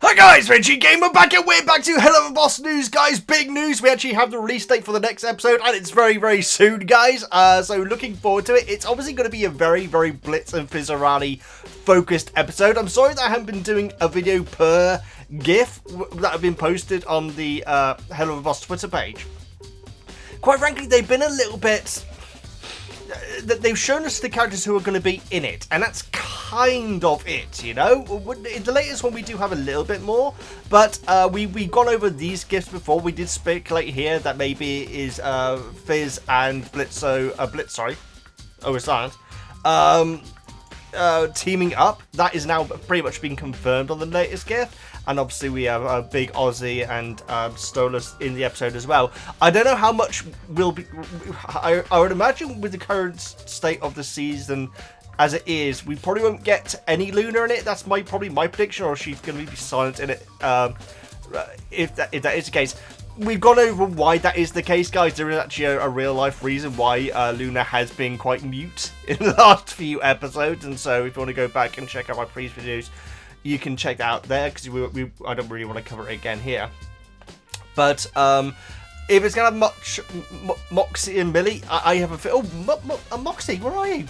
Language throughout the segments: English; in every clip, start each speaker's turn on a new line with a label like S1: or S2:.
S1: Hi guys, Veggie Gamer back and we're back to Helluva Boss news, guys. Big news, we actually have the release date for the next episode and it's very, very soon, guys. So looking forward to it. It's obviously going to be a very, very Blitz and Fizzarolli focused episode. I'm sorry that I haven't been doing a video per GIF that have been posted on the Helluva Boss Twitter page. Quite frankly, they've been a little bit... They've shown us the characters who are going to be in it, and that's kind of it, you know? In the latest one, we do have a little bit more, but we've gone over these gifts before. We did speculate here that maybe it is Fizz and Blitzo, teaming up. That is now pretty much been confirmed on the latest gift. And obviously we have Big Ozzy and Stolas in the episode as well. I don't know how much will be... I would imagine with the current state of the season as it is, we probably won't get any Luna in it. That's probably my prediction, or she's going to be silent in it. If that is the case. We've gone over why that is the case, guys. There is actually a real-life reason why Luna has been quite mute in the last few episodes. And so if you want to go back and check out my previous videos, you can check that out there, because I don't really want to cover it again here. But if it's going to have Moxie and Millie, I have a feel... Oh, Moxie, where are you?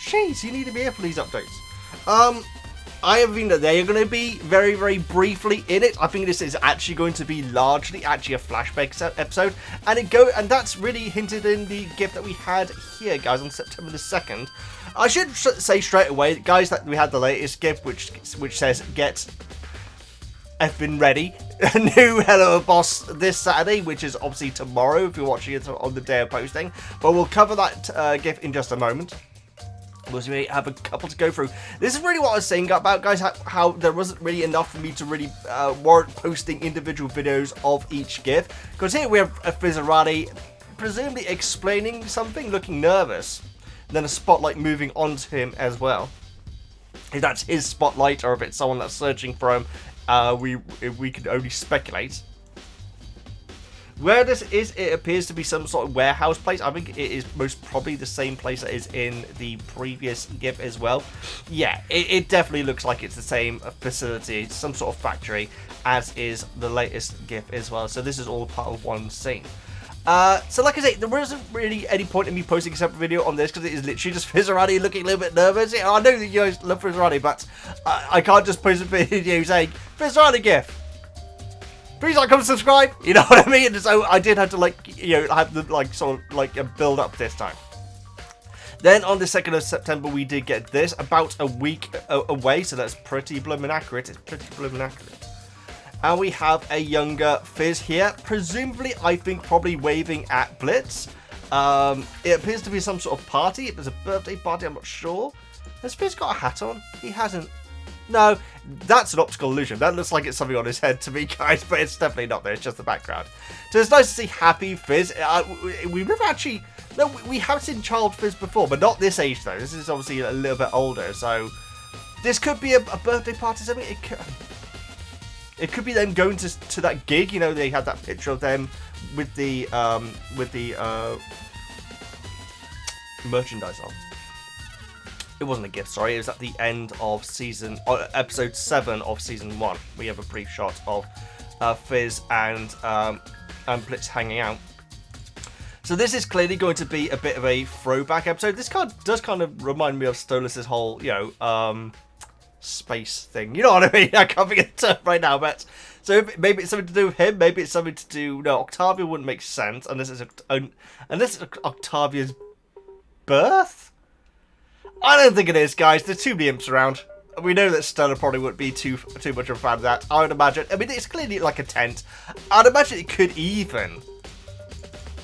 S1: Jeez, you need to be here for these updates. I have a feeling that they are going to be very, very briefly in it. I think this is actually going to be largely a flashback episode. And that's really hinted in the gift that we had here, guys, on September the 2nd. I should say straight away, guys, that we had the latest gift, which says, get effing ready. A new Helluva Boss this Saturday, which is obviously tomorrow, if you're watching it on the day of posting. But we'll cover that gift in just a moment. We'll have a couple to go through. This is really what I was saying about, guys, how there wasn't really enough for me to really warrant posting individual videos of each gift. Because here we have a Fizzarolli presumably explaining something, looking nervous. And then a spotlight moving on to him as well. If that's his spotlight or if it's someone that's searching for him, we can only speculate. Where this is, it appears to be some sort of warehouse place. I think it is most probably the same place that is in the previous GIF as well. Yeah, it definitely looks like it's the same facility, some sort of factory, as is the latest GIF as well. So this is all part of one scene. So like I say, there wasn't really any point in me posting a separate video on this, because it is literally just Fizzarolli looking a little bit nervous. I know that you guys love Fizzarolli, but I can't just post a video saying, Fizzarolli GIF. Please like, comment, subscribe. You know what I mean? And so I did have to, like, you know, have the, like, sort of, like, a build up this time. Then on the 2nd of September, we did get this about a week away. So that's pretty blooming accurate. It's pretty blooming accurate. And we have a younger Fizz here. Presumably, I think, probably waving at Blitz. It appears to be some sort of party. It was a birthday party, I'm not sure. Has Fizz got a hat on? He hasn't. No, that's an optical illusion. That looks like it's something on his head to me, guys, but it's definitely not there. It's just the background. So it's nice to see Happy Fizz. We've never actually... No, we have seen Child Fizz before, but not this age, though. This is obviously a little bit older, so... This could be a birthday party or something. It could be them going to that gig. You know, they had that picture of them with the merchandise on. It wasn't a gift, sorry. It was at the end of episode 7 of season 1. We have a brief shot of Fizz and Blitz hanging out. So this is clearly going to be a bit of a throwback episode. This card does kind of remind me of Stolas' whole, you know, space thing. You know what I mean? I can't think of the term right now, but so maybe it's something to do with him. Maybe it's something to do. No, Octavia wouldn't make sense unless it's Octavia's birth. I don't think it is, guys. There's too many imps around. We know that Stella probably wouldn't be too much of a fan of that. I would imagine. I mean, it's clearly like a tent. I'd imagine it could even.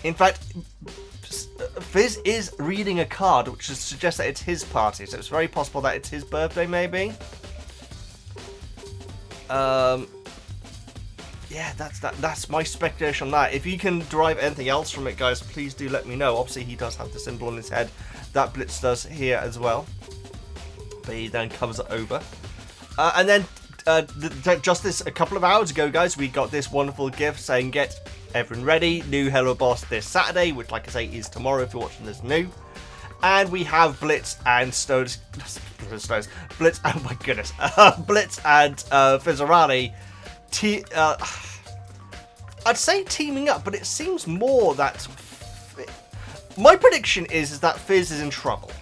S1: In fact, Fizz is reading a card which suggests that it's his party, so it's very possible that it's his birthday, maybe. Yeah, that's my speculation on that. If you can derive anything else from it, guys, please do let me know. Obviously, he does have the symbol on his head. That Blitz does here as well. But he then covers it over. And then, just a couple of hours ago, guys, we got this wonderful gift saying, get everyone ready. New Helluva Boss this Saturday, which, like I say, is tomorrow if you're watching this new. And we have Blitz and Blitz, oh my goodness, Blitz and Fizzarolli, I'd say teaming up, but it seems more that, my prediction is that Fizz is in trouble.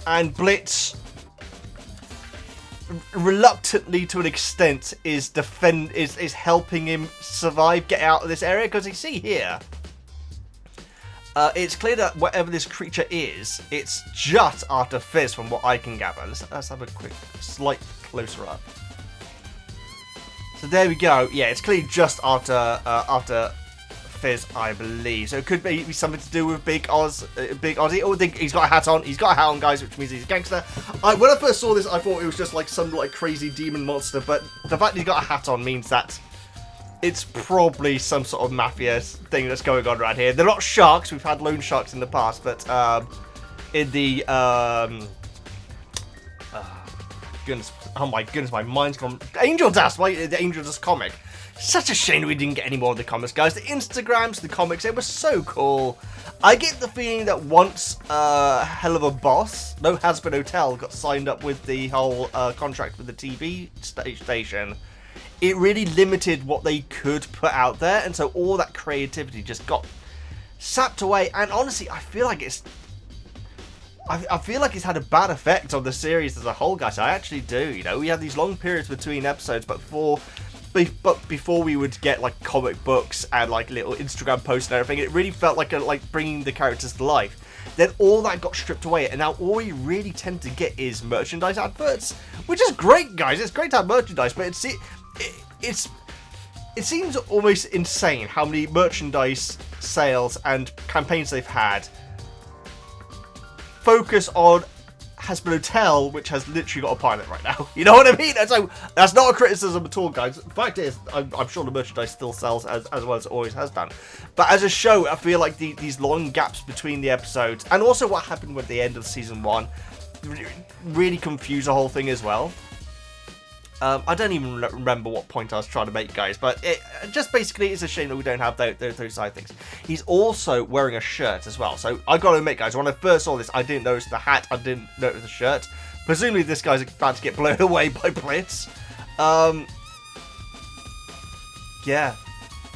S1: And Blitz, reluctantly to an extent, is helping him survive, get out of this area, because you see here, it's clear that whatever this creature is, it's just after Fizz from what I can gather. Let's have a quick, slight closer up. So there we go. Yeah, it's clearly just after Fizz, I believe. So it could be something to do with Big Ozzy. Oh, he's got a hat on. He's got a hat on, guys, which means he's a gangster. When I first saw this, I thought it was just like some crazy demon monster, but the fact that he's got a hat on means that it's probably some sort of mafia thing that's going on right here. They're not sharks. We've had loan sharks in the past, but in the goodness, oh my goodness, my mind's gone. Angel Dust, the Angel Dust comic. Such a shame we didn't get any more of the comics, guys. The Instagrams, the comics, they were so cool. I get the feeling that once Helluva boss, no Hazbin Hotel, got signed up with the whole contract with the TV station, it really limited what they could put out there, and so all that creativity just got sapped away. And honestly, I feel like it's had a bad effect on the series as a whole, guys. I actually do. You know, we had these long periods between episodes, but before we would get like comic books and like little Instagram posts and everything, it really felt like bringing the characters to life. Then all that got stripped away, and now all we really tend to get is merchandise adverts, which is great, guys. It's great to have merchandise, but it seems almost insane how many merchandise sales and campaigns they've had focus on Hazbin Hotel, which has literally got a pilot right now. You know what I mean? And so that's not a criticism at all, guys. The fact is, I'm sure the merchandise still sells as well as it always has done. But as a show, I feel like these long gaps between the episodes, and also what happened with the end of season 1, really confused the whole thing as well. I don't even remember what point I was trying to make, guys, but it just basically is a shame that we don't have those side things. He's also wearing a shirt as well, so I gotta admit, guys, when I first saw this, I didn't notice the hat, I didn't notice the shirt. Presumably this guy's about to get blown away by Blitz. Yeah.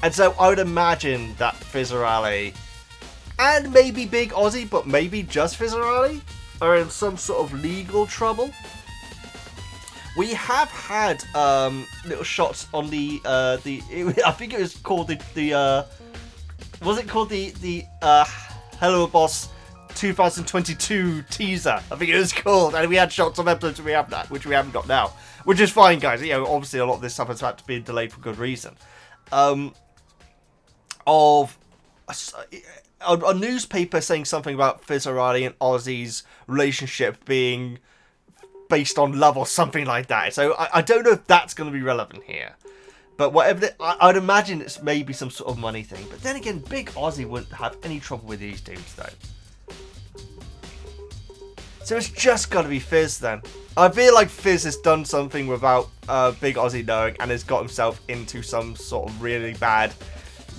S1: And so I would imagine that Fizzarolli, and maybe Big Ozzy, but maybe just Fizzarolli, are in some sort of legal trouble. We have had little shots on the I think it was called was it called the Hello Boss 2022 teaser? I think it was called, and we had shots of episodes which we haven't got now, which is fine, guys. You know, obviously a lot of this stuff has had to be delayed for good reason. Of a newspaper saying something about Fizzarolli and Ozzy's relationship being based on love or something like that. So I don't know if that's going to be relevant here. But whatever, I'd imagine it's maybe some sort of money thing. But then again, Big Ozzy wouldn't have any trouble with these dudes, though. So it's just got to be Fizz then. I feel like Fizz has done something without Big Ozzy knowing, and has got himself into some sort of really bad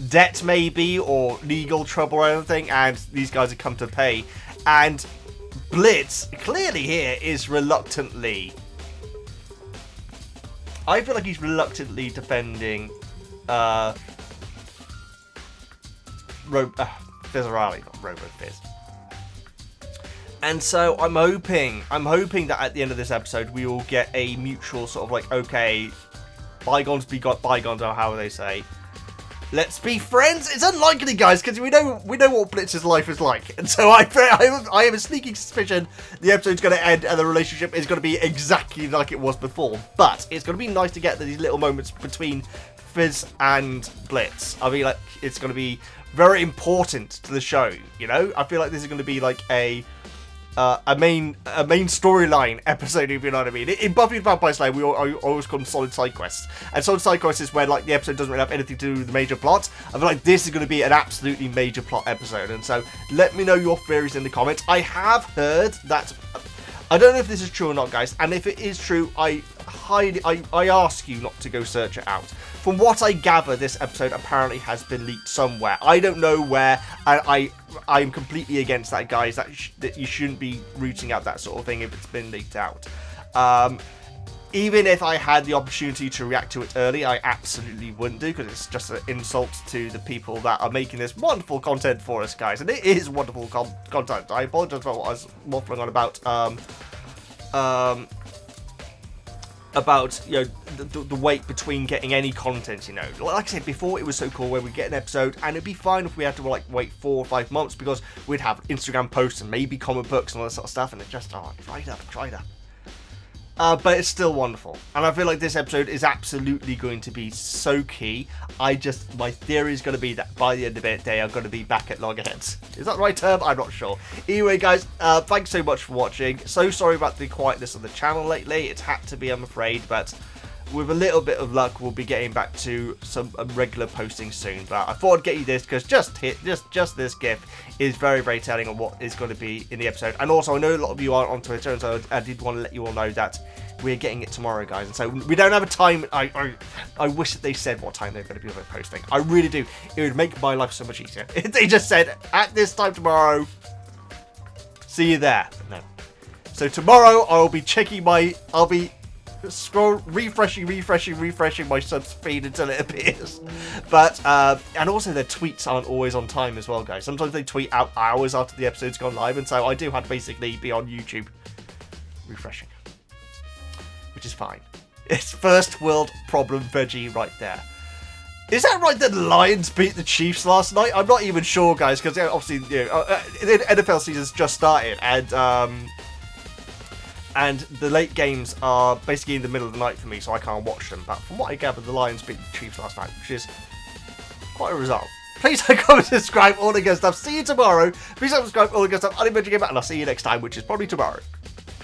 S1: debt maybe, or legal trouble or anything, and these guys have come to pay. And Blitz, clearly here, is reluctantly, I feel like he's reluctantly defending Fizzarolli, not Robo-Fizz. And so I'm hoping that at the end of this episode we will get a mutual sort of like, okay, bygones be bygones, or how they say, let's be friends. It's unlikely, guys, because we know what Blitz's life is like, and so I have a sneaking suspicion the episode's going to end and the relationship is going to be exactly like it was before. But it's going to be nice to get these little moments between Fizz and Blitz. I mean, like, it's going to be very important to the show. You know, I feel like this is going to be like a main storyline episode, if you know what I mean. In Buffy the Vampire Slayer, we always call them solid side quests. And solid side quests is where like the episode doesn't really have anything to do with the major plot. I feel like this is going to be an absolutely major plot episode. And so let me know your theories in the comments. I have heard that I don't know if this is true or not, guys, and if it is true, I ask you not to go search it out. From what I gather, this episode apparently has been leaked somewhere. I don't know where, and I'm completely against that, guys. That you shouldn't be rooting out that sort of thing if it's been leaked out. Even if I had the opportunity to react to it early, I absolutely wouldn't do, because it's just an insult to the people that are making this wonderful content for us, guys. And it is wonderful content. I apologize for what I was waffling on about, you know, the wait between getting any content, you know. Like I said before, it was so cool where we'd get an episode, and it'd be fine if we had to, like, wait 4 or 5 months, because we'd have Instagram posts and maybe comic books and all that sort of stuff, and it just, dried up. But it's still wonderful, and I feel like this episode is absolutely going to be so key. My theory is going to be that by the end of it, they are going to be back at loggerheads. Is that the right term? I'm not sure. Anyway, guys, thanks so much for watching. So sorry about the quietness of the channel lately. It's had to be, I'm afraid, but with a little bit of luck, we'll be getting back to some regular posting soon. But I thought I'd get you this, because just this GIF is very, very telling on what is going to be in the episode. And also, I know a lot of you aren't on Twitter, and so I did want to let you all know that we're getting it tomorrow, guys. And so we don't have a time. I wish that they said what time they're going to be posting. I really do. It would make my life so much easier if they just said, at this time tomorrow, see you there. No. So tomorrow, I'll be checking I'll be refreshing my subs feed until it appears. But and also their tweets aren't always on time as well, guys. Sometimes they tweet out hours after the episode's gone live, and so I do have to basically be on YouTube refreshing, which is fine. It's first world problem Veggie right there. Is that right that the Lions beat the Chiefs last night? I'm not even sure, guys, because obviously, you know, the NFL season's just started, and the late games are basically in the middle of the night for me, so I can't watch them. But from what I gather, the Lions beat the Chiefs last night, which is quite a result. Please like, comment, subscribe, all the good stuff. See you tomorrow. Please subscribe, all the good stuff. I'm VEGGIEKNIGHTS, and I'll see you next time, which is probably tomorrow.